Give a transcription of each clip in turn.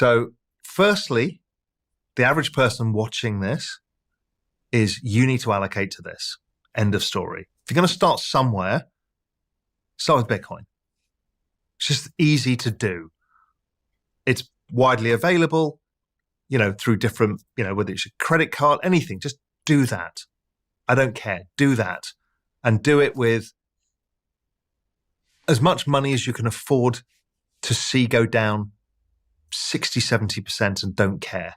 So, firstly, the average person watching this is you need to allocate to this. End of story. If you're going to start somewhere, start with Bitcoin. It's just easy to do. It's widely available, through different, whether it's a credit card, anything, just do that. I don't care. Do that. And do it with as much money as you can afford to see go down 60, 70% and don't care.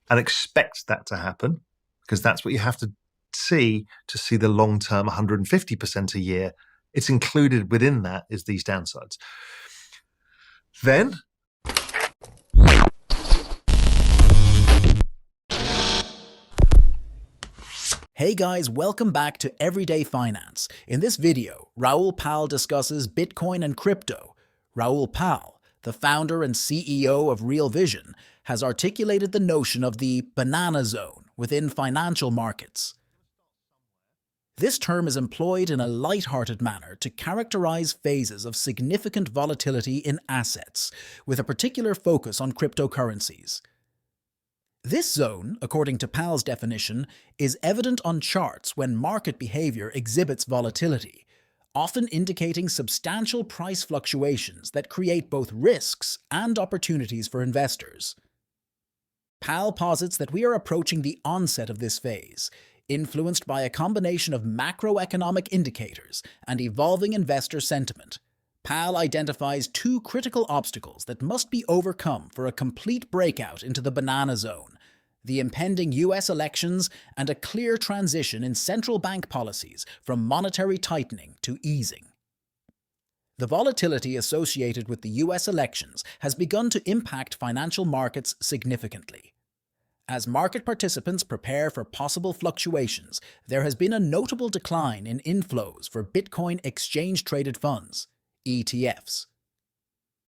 And expect that to happen, because that's what you have to see the long-term 150% a year. It's included within that is these downsides. Then Hey guys, welcome back to Everyday Finance. In this video, Raoul Pal discusses Bitcoin and crypto. Raoul Pal, the founder and CEO of Real Vision, has articulated the notion of the banana zone within financial markets. This term is employed in a light-hearted manner to characterize phases of significant volatility in assets, with a particular focus on cryptocurrencies. This zone, according to Pal's definition, is evident on charts when market behavior exhibits volatility, often indicating substantial price fluctuations that create both risks and opportunities for investors. Pal posits that we are approaching the onset of this phase, influenced by a combination of macroeconomic indicators and evolving investor sentiment. Pal identifies two critical obstacles that must be overcome for a complete breakout into the banana zone: the impending US elections and a clear transition in central bank policies from monetary tightening to easing. The volatility associated with the US elections has begun to impact financial markets significantly. As market participants prepare for possible fluctuations, there has been a notable decline in inflows for Bitcoin exchange-traded funds, ETFs.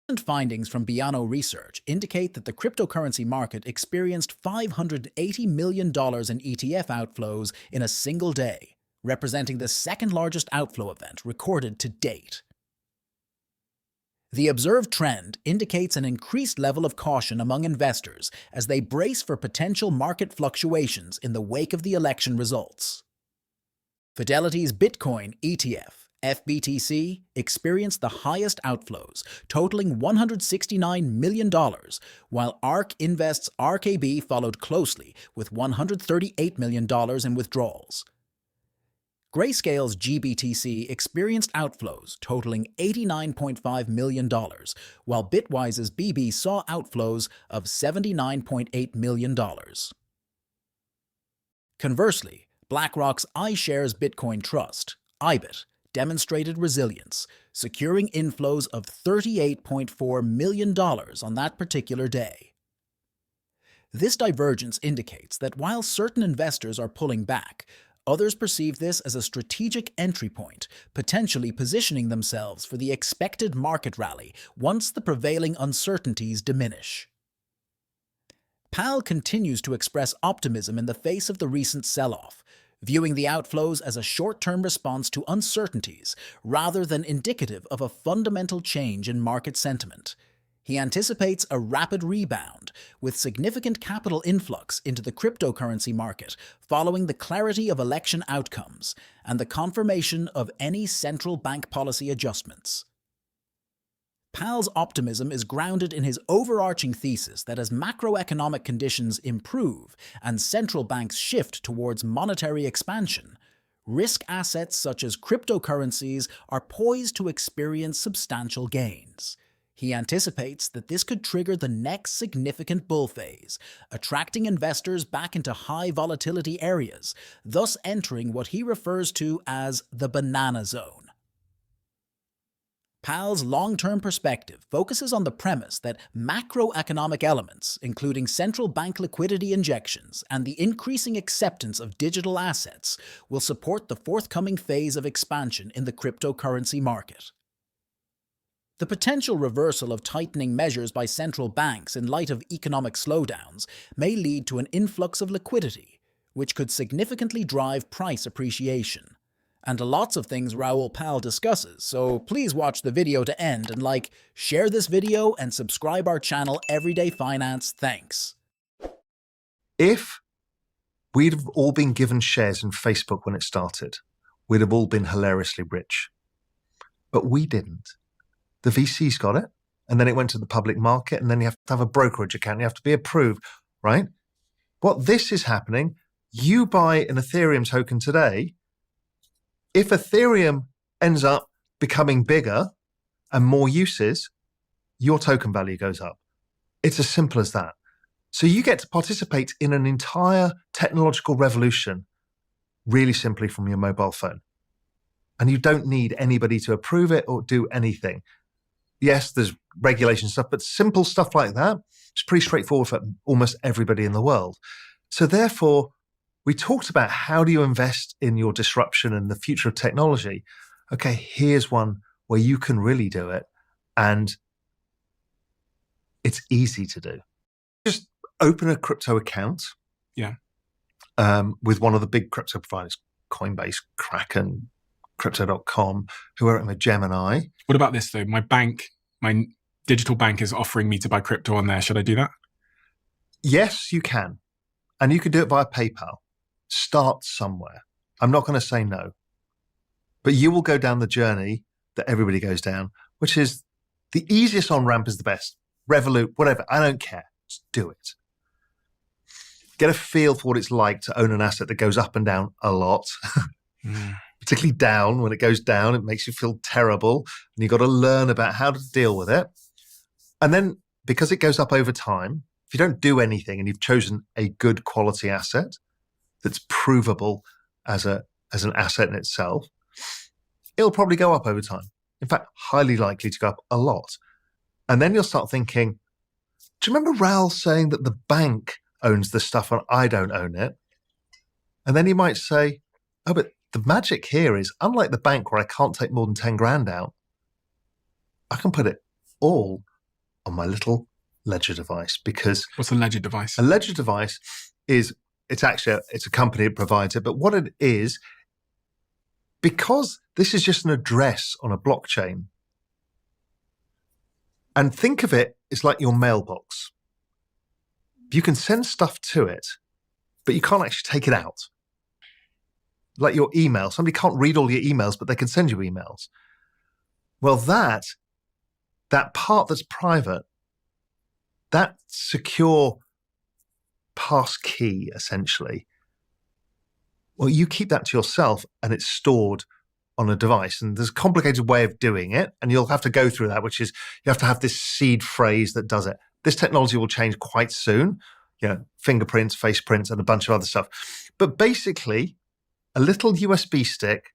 Recent findings from Biano Research indicate that the cryptocurrency market experienced $580 million in ETF outflows in a single day, representing the second largest outflow event recorded to date. The observed trend indicates an increased level of caution among investors as they brace for potential market fluctuations in the wake of the election results. Fidelity's Bitcoin ETF, FBTC, experienced the highest outflows, totaling $169 million, while ARK Invest's RKB followed closely with $138 million in withdrawals. Grayscale's GBTC experienced outflows totaling $89.5 million, while Bitwise's BB saw outflows of $79.8 million. Conversely, BlackRock's iShares Bitcoin Trust, IBIT, demonstrated resilience, securing inflows of $38.4 million on that particular day. This divergence indicates that while certain investors are pulling back, others perceive this as a strategic entry point, potentially positioning themselves for the expected market rally once the prevailing uncertainties diminish. Pal continues to express optimism in the face of the recent sell-off, viewing the outflows as a short-term response to uncertainties rather than indicative of a fundamental change in market sentiment. He anticipates a rapid rebound, with significant capital influx into the cryptocurrency market following the clarity of election outcomes and the confirmation of any central bank policy adjustments. Pal's optimism is grounded in his overarching thesis that as macroeconomic conditions improve and central banks shift towards monetary expansion, risk assets such as cryptocurrencies are poised to experience substantial gains. He anticipates that this could trigger the next significant bull phase, attracting investors back into high volatility areas, thus entering what he refers to as the banana zone. Pal's long-term perspective focuses on the premise that macroeconomic elements, including central bank liquidity injections and the increasing acceptance of digital assets, will support the forthcoming phase of expansion in the cryptocurrency market. The potential reversal of tightening measures by central banks in light of economic slowdowns may lead to an influx of liquidity, which could significantly drive price appreciation. and lots of things Raoul Pal discusses, so please watch the video to end and share this video and subscribe our channel Everyday Finance. Thanks. If we'd have all been given shares in Facebook when it started, we'd have all been hilariously rich. But we didn't. The VCs got it, and then it went to the public market, and then you have to have a brokerage account, you have to be approved, right? What this is happening, you buy an Ethereum token today, if Ethereum ends up becoming bigger and more uses, your token value goes up. It's as simple as that. So you get to participate in an entire technological revolution really simply from your mobile phone. And you don't need anybody to approve it or do anything. Yes, there's regulation stuff, but simple stuff like that, it's pretty straightforward for almost everybody in the world. So therefore, we talked about how do you invest in your disruption and the future of technology. Okay, here's one where you can really do it. And it's easy to do. Just open a crypto account. Yeah. With one of the big crypto providers, Coinbase, Kraken, Crypto.com, who are in Gemini. What about this though? My digital bank is offering me to buy crypto on there. Should I do that? Yes, you can. And you can do it via PayPal. Start somewhere. I'm not going to say no. But you will go down the journey that everybody goes down, which is the easiest on-ramp is the best. Revolut, whatever. I don't care. Just do it. Get a feel for what it's like to own an asset that goes up and down a lot. Particularly down. When it goes down, it makes you feel terrible. And you've got to learn about how to deal with it. And then because it goes up over time, if you don't do anything and you've chosen a good quality asset that's provable as an asset in itself, it'll probably go up over time. In fact, highly likely to go up a lot. And then you'll start thinking, do you remember Raoul saying that the bank owns the stuff and I don't own it? And then you might say, oh, but the magic here is, unlike the bank where I can't take more than 10 grand out, I can put it all on my little ledger device. Because what's a ledger device? A ledger device is, it's a company that provides it, but what it is, because this is just an address on a blockchain, and think of it, it's like your mailbox. You can send stuff to it, but you can't actually take it out. Like your email. Somebody can't read all your emails, but they can send you emails. Well, that part that's private, that secure pass key, essentially, well, you keep that to yourself and it's stored on a device. And there's a complicated way of doing it. And you'll have to go through that, which is you have to have this seed phrase that does it. This technology will change quite soon. Fingerprints, face prints, and a bunch of other stuff. But basically, a little USB stick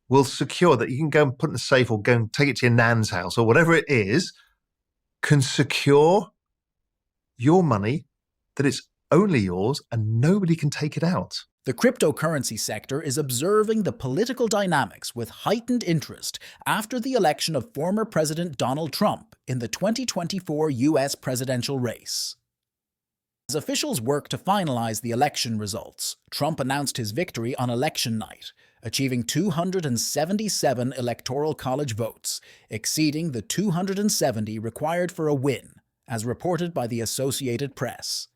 will secure that you can go and put in the safe or go and take it to your nan's house or whatever it is, can secure your money, that it's only yours and nobody can take it out. The cryptocurrency sector is observing the political dynamics with heightened interest after the election of former President Donald Trump in the 2024 U.S. presidential race. As officials work to finalize the election results, Trump announced his victory on election night, achieving 277 electoral college votes, exceeding the 270 required for a win, as reported by the Associated Press.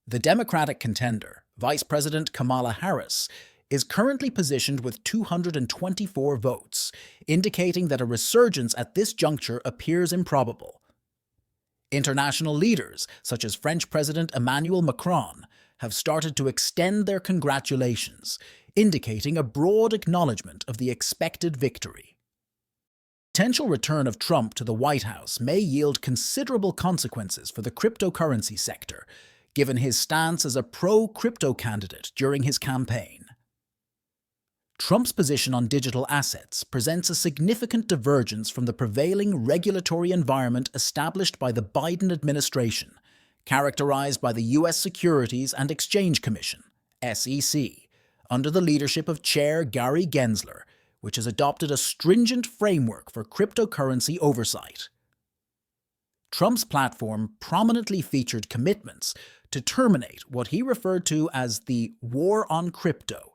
The Democratic contender, Vice President Kamala Harris, is currently positioned with 224 votes, indicating that a resurgence at this juncture appears improbable. International leaders, such as French President Emmanuel Macron, have started to extend their congratulations, indicating a broad acknowledgement of the expected victory. Potential return of Trump to the White House may yield considerable consequences for the cryptocurrency sector, given his stance as a pro-crypto candidate during his campaign. Trump's position on digital assets presents a significant divergence from the prevailing regulatory environment established by the Biden administration, characterized by the U.S. Securities and Exchange Commission, SEC, under the leadership of Chair Gary Gensler, which has adopted a stringent framework for cryptocurrency oversight. Trump's platform prominently featured commitments to terminate what he referred to as the war on crypto,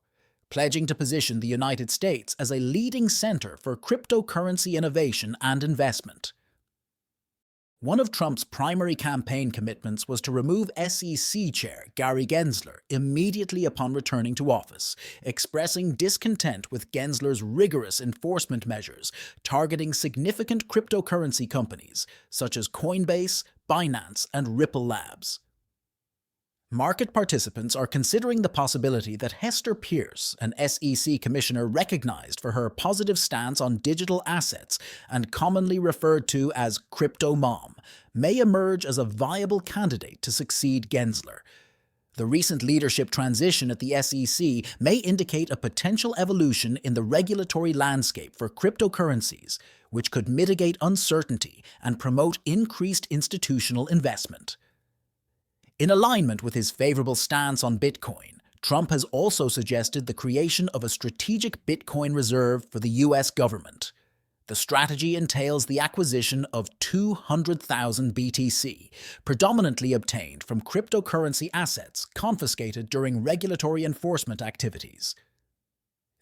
pledging to position the United States as a leading center for cryptocurrency innovation and investment. One of Trump's primary campaign commitments was to remove SEC Chair Gary Gensler immediately upon returning to office, expressing discontent with Gensler's rigorous enforcement measures targeting significant cryptocurrency companies such as Coinbase, Binance, and Ripple Labs. Market participants are considering the possibility that Hester Peirce, an SEC commissioner recognized for her positive stance on digital assets and commonly referred to as Crypto Mom, may emerge as a viable candidate to succeed Gensler. The recent leadership transition at the SEC may indicate a potential evolution in the regulatory landscape for cryptocurrencies, which could mitigate uncertainty and promote increased institutional investment. In alignment with his favorable stance on Bitcoin, Trump has also suggested the creation of a strategic Bitcoin reserve for the U.S. government. The strategy entails the acquisition of 200,000 BTC, predominantly obtained from cryptocurrency assets confiscated during regulatory enforcement activities.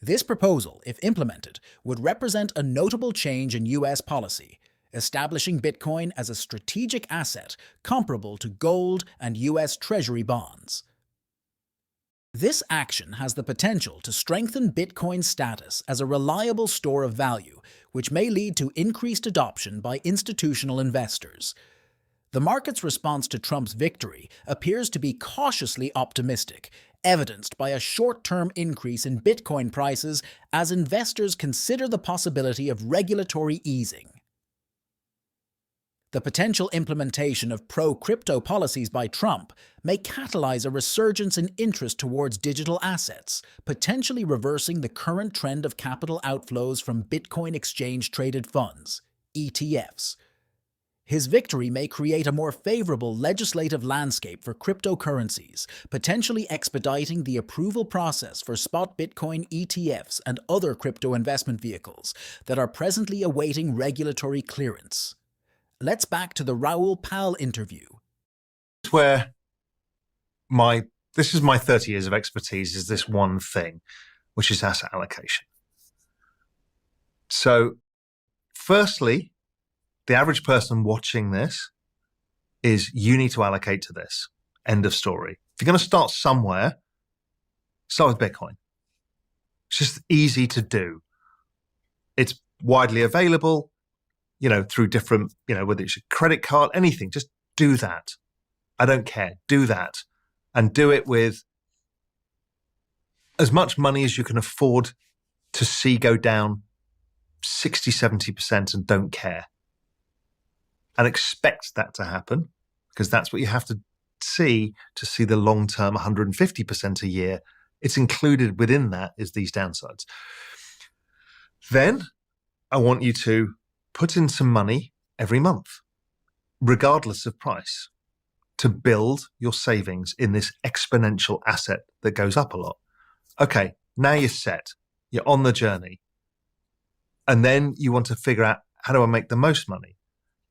This proposal, if implemented, would represent a notable change in U.S. policy, establishing Bitcoin as a strategic asset comparable to gold and U.S. Treasury bonds. This action has the potential to strengthen Bitcoin's status as a reliable store of value, which may lead to increased adoption by institutional investors. The market's response to Trump's victory appears to be cautiously optimistic, evidenced by a short-term increase in Bitcoin prices as investors consider the possibility of regulatory easing. The potential implementation of pro-crypto policies by Trump may catalyze a resurgence in interest towards digital assets, potentially reversing the current trend of capital outflows from Bitcoin exchange-traded funds, ETFs. His victory may create a more favorable legislative landscape for cryptocurrencies, potentially expediting the approval process for spot Bitcoin ETFs and other crypto investment vehicles that are presently awaiting regulatory clearance. Let's back to the Raoul Pal interview. This is my 30 years of expertise, is this one thing, which is asset allocation. So, firstly, the average person watching this is you need to allocate to this. End of story. If you're going to start somewhere, start with Bitcoin. It's just easy to do. It's widely available, through different, whether it's a credit card, anything, just do that. I don't care. Do that. And do it with as much money as you can afford to see go down 60, 70% and don't care. And expect that to happen, because that's what you have to see the long-term 150% a year. It's included within that is these downsides. Then I want you to put in some money every month, regardless of price, to build your savings in this exponential asset that goes up a lot. Okay, now you're set. You're on the journey. And then you want to figure out, how do I make the most money?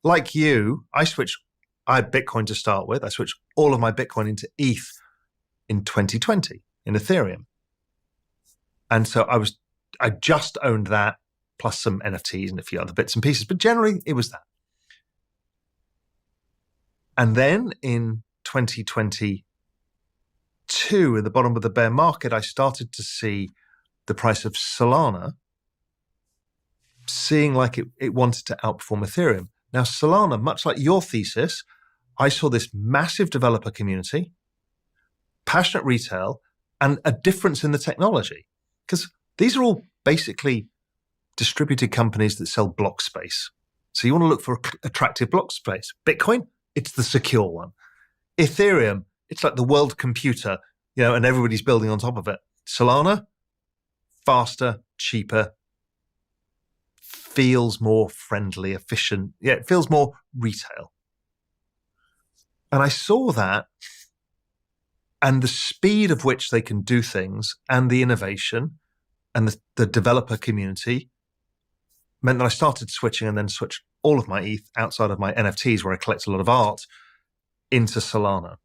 Like you, I had Bitcoin to start with. I switched all of my Bitcoin into ETH in 2020 in Ethereum. And so I just owned that, plus some NFTs and a few other bits and pieces. But generally, it was that. And then in 2022, at the bottom of the bear market, I started to see the price of Solana seeing like it wanted to outperform Ethereum. Now, Solana, much like your thesis, I saw this massive developer community, passionate retail, and a difference in the technology. Because these are all basically distributed companies that sell block space. So you want to look for attractive block space. Bitcoin, it's the secure one. Ethereum, it's like the world computer, and everybody's building on top of it. Solana, faster, cheaper, feels more friendly, efficient. Yeah, it feels more retail. And I saw that, and the speed of which they can do things and the innovation and the developer community meant that I started switching and then switched all of my ETH outside of my NFTs, where I collect a lot of art, into Solana.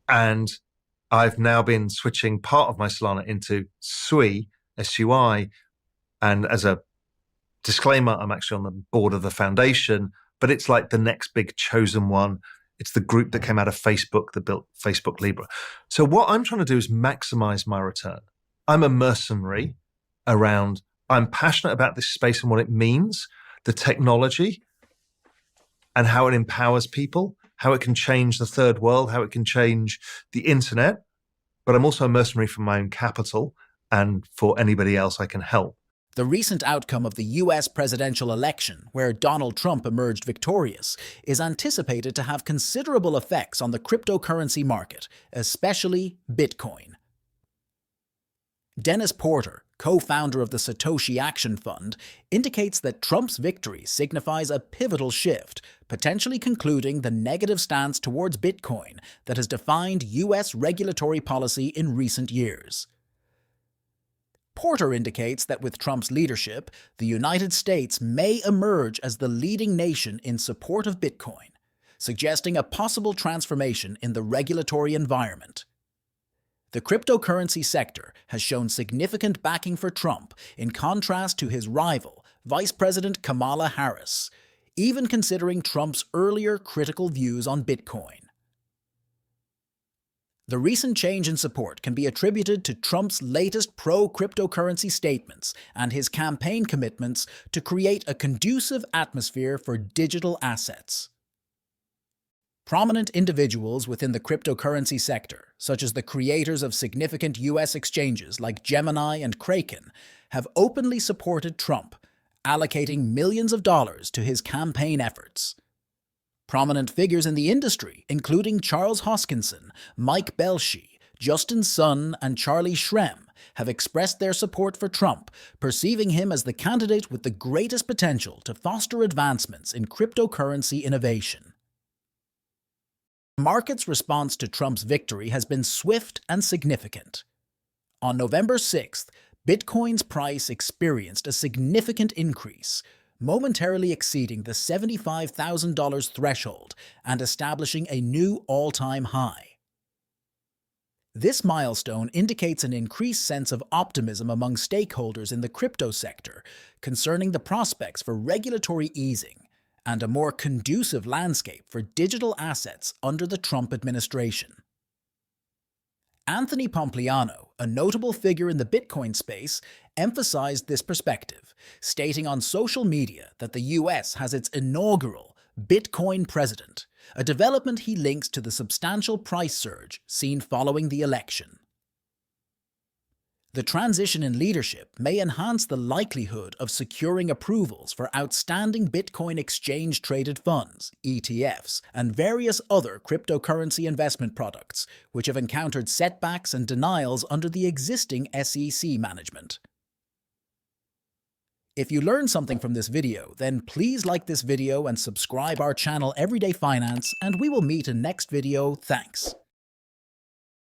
And I've now been switching part of my Solana into SUI, SUI. And as a disclaimer, I'm actually on the board of the foundation, but it's like the next big chosen one. It's the group that came out of Facebook that built Facebook Libra. So what I'm trying to do is maximize my return. I'm a mercenary around, I'm passionate about this space and what it means, the technology, and how it empowers people, how it can change the third world, how it can change the internet. But I'm also a mercenary for my own capital and for anybody else I can help. The recent outcome of the US presidential election, where Donald Trump emerged victorious, is anticipated to have considerable effects on the cryptocurrency market, especially Bitcoin. Dennis Porter, co-founder of the Satoshi Action Fund, indicates that Trump's victory signifies a pivotal shift, potentially concluding the negative stance towards Bitcoin that has defined US regulatory policy in recent years. Porter indicates that with Trump's leadership, the United States may emerge as the leading nation in support of Bitcoin, suggesting a possible transformation in the regulatory environment. The cryptocurrency sector has shown significant backing for Trump in contrast to his rival, Vice President Kamala Harris, even considering Trump's earlier critical views on Bitcoin. The recent change in support can be attributed to Trump's latest pro-cryptocurrency statements and his campaign commitments to create a conducive atmosphere for digital assets. Prominent individuals within the cryptocurrency sector, such as the creators of significant US exchanges like Gemini and Kraken, have openly supported Trump, allocating millions of dollars to his campaign efforts. Prominent figures in the industry, including Charles Hoskinson, Mike Belshie, Justin Sun, and Charlie Shrem, have expressed their support for Trump, perceiving him as the candidate with the greatest potential to foster advancements in cryptocurrency innovation. The market's response to Trump's victory has been swift and significant. On November 6th, Bitcoin's price experienced a significant increase, momentarily exceeding the $75,000 threshold and establishing a new all-time high. This milestone indicates an increased sense of optimism among stakeholders in the crypto sector concerning the prospects for regulatory easing and a more conducive landscape for digital assets under the Trump administration. Anthony Pompliano, a notable figure in the Bitcoin space, emphasized this perspective, stating on social media that the US has its inaugural Bitcoin president, a development he links to the substantial price surge seen following the election. The transition in leadership may enhance the likelihood of securing approvals for outstanding Bitcoin exchange-traded funds, ETFs, and various other cryptocurrency investment products, which have encountered setbacks and denials under the existing SEC management. If you learned something from this video, then please like this video and subscribe our channel Everyday Finance, and we will meet in next video. Thanks.